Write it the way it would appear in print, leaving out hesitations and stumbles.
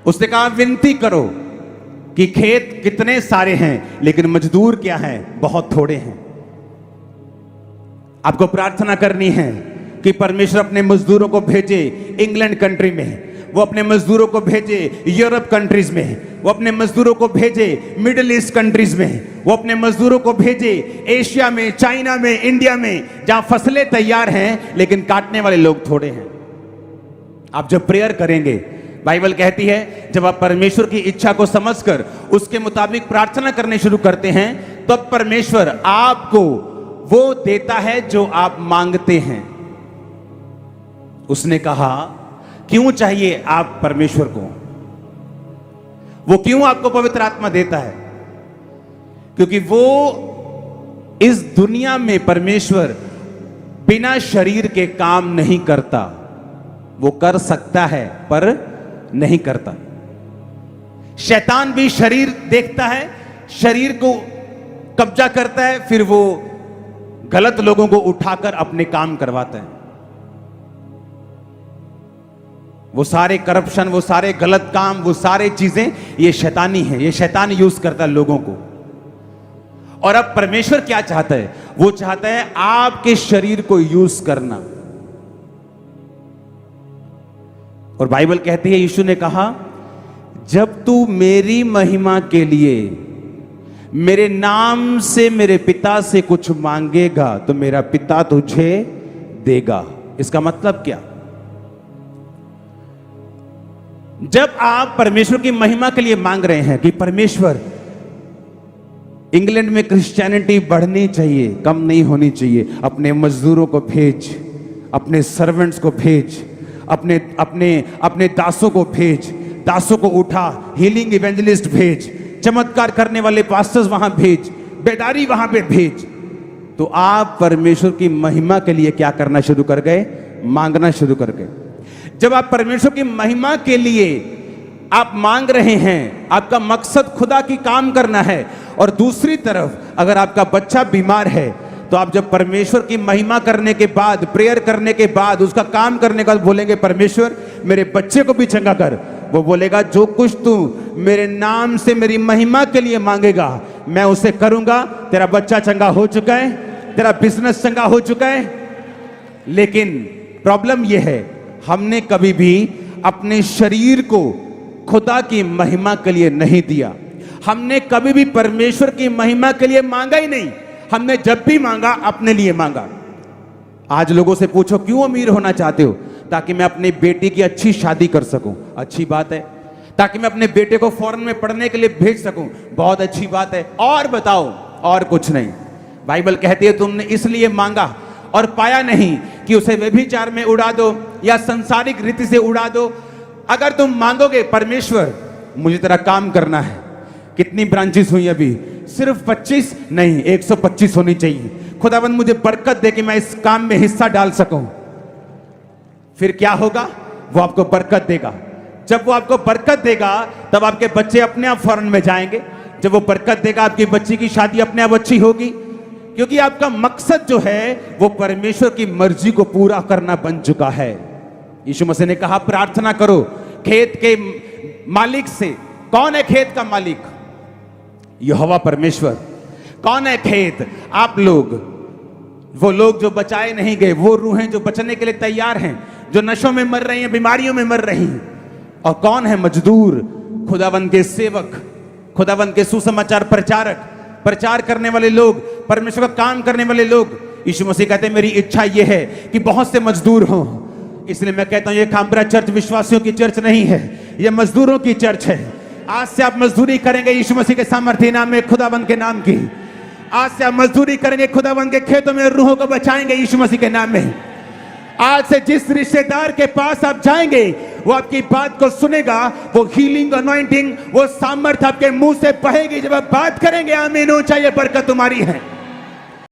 उसने कहा विनती करो कि खेत कितने सारे हैं लेकिन मजदूर क्या हैं, बहुत थोड़े हैं। आपको प्रार्थना करनी है कि परमेश्वर अपने मजदूरों को भेजे इंग्लैंड कंट्री में, वो अपने मजदूरों को भेजे यूरोप कंट्रीज में, वो अपने मजदूरों को भेजे मिडिल ईस्ट कंट्रीज में, वो अपने मजदूरों को भेजे एशिया में, चाइना में, इंडिया में, जहां फसलें तैयार हैं लेकिन काटने वाले लोग थोड़े हैं। आप जब प्रेयर करेंगे, बाइबल कहती है जब आप परमेश्वर की इच्छा को समझकर उसके मुताबिक प्रार्थना करने शुरू करते हैं तब तो परमेश्वर आपको वो देता है जो आप मांगते हैं। उसने कहा क्यों चाहिए आप परमेश्वर को, वो क्यों आपको पवित्र आत्मा देता है? क्योंकि वो इस दुनिया में परमेश्वर बिना शरीर के काम नहीं करता। वो कर सकता है पर नहीं करता। शैतान भी शरीर देखता है, शरीर को कब्जा करता है, फिर वो गलत लोगों को उठाकर अपने काम करवाता है। वो सारे करप्शन, वो सारे गलत काम, वो सारे चीजें ये शैतानी है, ये शैतान यूज करता है लोगों को। और अब परमेश्वर क्या चाहता है? वो चाहता है आपके शरीर को यूज करना। और बाइबल कहती है, यीशु ने कहा जब तू मेरी महिमा के लिए मेरे नाम से मेरे पिता से कुछ मांगेगा तो मेरा पिता तुझे देगा। इसका मतलब क्या? जब आप परमेश्वर की महिमा के लिए मांग रहे हैं कि परमेश्वर इंग्लैंड में क्रिश्चियनिटी बढ़नी चाहिए, कम नहीं होनी चाहिए, अपने मजदूरों को भेज, अपने सर्वेंट्स को भेज, अपने अपने अपने दासों को भेज, दासों को उठा, हीलिंग इवेंजलिस्ट भेज, चमत्कार करने वाले पास्टर्स वहां भेज, बेदारी वहां पे भेज, तो आप परमेश्वर की महिमा के लिए क्या करना शुरू कर गए? मांगना शुरू कर गए। जब आप परमेश्वर की महिमा के लिए आप मांग रहे हैं, आपका मकसद खुदा की काम करना है, और दूसरी तरफ अगर आपका बच्चा बीमार है तो आप जब परमेश्वर की महिमा करने के बाद, प्रेयर करने के बाद, उसका काम करने का बोलेंगे परमेश्वर मेरे बच्चे को भी चंगा कर, वो बोलेगा जो कुछ तू मेरे नाम से मेरी महिमा के लिए मांगेगा मैं उसे करूंगा। तेरा बच्चा चंगा हो चुका है, तेरा बिजनेस चंगा हो चुका है। लेकिन प्रॉब्लम यह है, हमने कभी भी अपने शरीर को खुदा की महिमा के लिए नहीं दिया। हमने कभी भी परमेश्वर की महिमा के लिए मांगा ही नहीं। हमने जब भी मांगा अपने लिए मांगा। आज लोगों से पूछो क्यों अमीर होना चाहते हो? ताकि मैं अपनी बेटी की अच्छी शादी कर सकूं, अच्छी बात है। ताकि मैं अपने बेटे को फॉरेन में पढ़ने के लिए भेज सकूं, बहुत अच्छी बात है। और बताओ? और कुछ नहीं। बाइबल कहती है तुमने इसलिए मांगा और पाया नहीं कि उसे व्यभिचार में उड़ा दो या संसारिक रीति से उड़ा दो। अगर तुम मांगोगे परमेश्वर मुझे तेरा काम करना है, कितनी ब्रांचेस हुई अभी? सिर्फ 25 नहीं, 125 होनी चाहिए। खुदाबंद मुझे बरकत दे कि मैं इस काम में हिस्सा डाल सकूं। फिर क्या होगा? वो आपको बरकत देगा। जब वो आपको बरकत देगा तब आपके बच्चे अपने आप फॉरेन में जाएंगे। जब वो बरकत देगा आपकी बच्ची की शादी अपने आप अच्छी होगी, क्योंकि आपका मकसद जो है वो परमेश्वर की मर्जी को पूरा करना बन चुका है। यीशु मसीह ने कहा प्रार्थना करो खेत के मालिक से। कौन है खेत का मालिक? यहोवा परमेश्वर। कौन है खेत? आप लोग, वो लोग जो बचाए नहीं गए, वो रूहें जो बचने के लिए तैयार हैं, जो नशों में मर रही हैं, बीमारियों में मर रही हैं। और कौन है मजदूर? खुदावंद के सेवक, खुदावंद के सुसमाचार प्रचारक, प्रचार करने वाले लोग, परमेश्वर का काम करने वाले लोग। यीशु मसीह कहते हैं मेरी इच्छा यह है कि बहुत से मजदूर हों। इसलिए मैं कहता हूं ये खामरा चर्च विश्वासियों की चर्च नहीं है, ये मजदूरों की चर्च है। आज से आप मजदूरी करेंगे यीशु मसीह के सामर्थ्य नाम में, खुदावंद के नाम की। आज से आप मजदूरी करेंगे, खुदावंद के खेतों में रूहों को बचाएंगे यीशु मसीह के नाम में। आज से जिस रिश्तेदार के पास आप जाएंगे वो आपकी बात को सुनेगा। वो हीलिंग अनॉइंटिंग, वो सामर्थ आपके मुंह से बहेगी जब आप बात करेंगे। आमीन। ऊंचा ये बरकत तुम्हारी है।